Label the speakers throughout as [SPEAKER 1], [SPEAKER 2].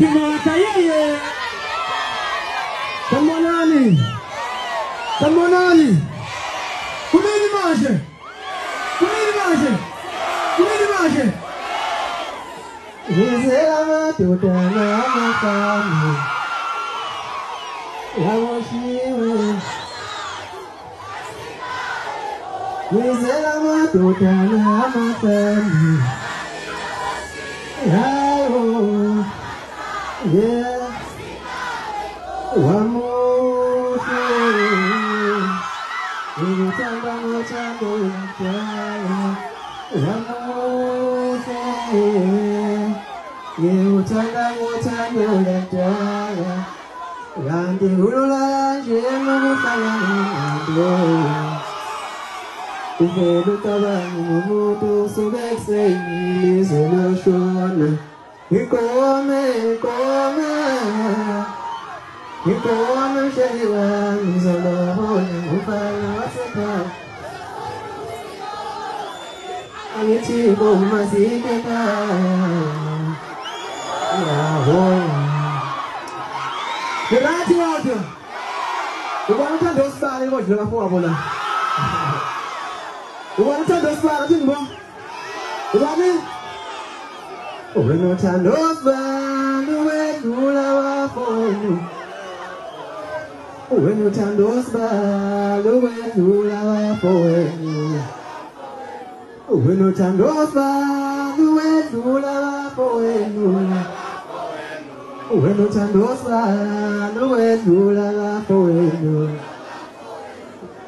[SPEAKER 1] Timata, yeah. Kamonani. Kamonani. Kumini marche. Kumini marche. Kumini marche. Wizela tutana makamu. Yawashiwe. Wizela tutana makamu. Yawo. Yeah. Wamufu. Utanga mutando yataya. Wamufu. Utanga mutando yataya. Randi ulula jemu mufayando. Ufelu tabani mumutu subekse ilizelo shona. Ikome. Ikome shewa mizolo hone ufaya waseka. Anichiko masikeka. Gerati water. You want to do spell in what you're for? You want to do spell in what? You want me? When you turn those bad away to love for you. When you turn those bad away to love for you. When you turn those bad away to love for you. When you turn those bad away to love for you.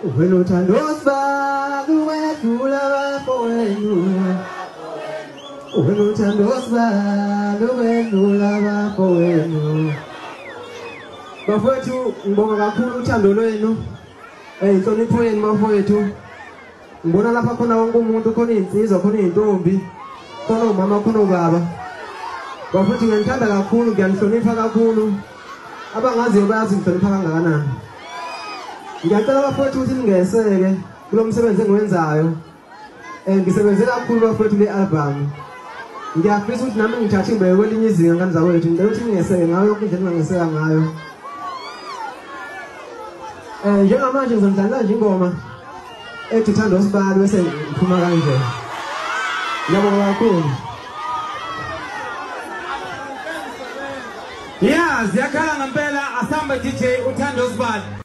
[SPEAKER 1] When you turn those bad away to love for you. When you turn those bad away to love for you. Bafowethu ngibonga kakhulu uthando lwenu. Inhlonipho yenu bafowethu. Ngibona lapha khona wonke umuntu, khona insizwa, khona intombi, khona umama, khona ubaba. Bafowethu ngiyandithanda kakhulu, ngiyanihlonipha kakhulu. Abangaziyo bayazi ngihlonipha kangakanani. Ngiyacela bafowethu ukuthi ningeseke kulo msebenzi engiwenzayo. Ngisebenze kakhulu bafowethu le album. Ngiyafisa ukuthi nami ngithathe ngibeke kwelinye izinga ngani zawethu. Ngicela ukuthi ningeseke ngayo yonke indlela engingeseka ngayo. Njengamanje ngizodlala nje ingoma ethi uthando sibali bese ngiphuma kanje. Ngiyabonga kakhulu.
[SPEAKER 2] Yeah, ziyakhala ngempela asamba DJ uthando sibali.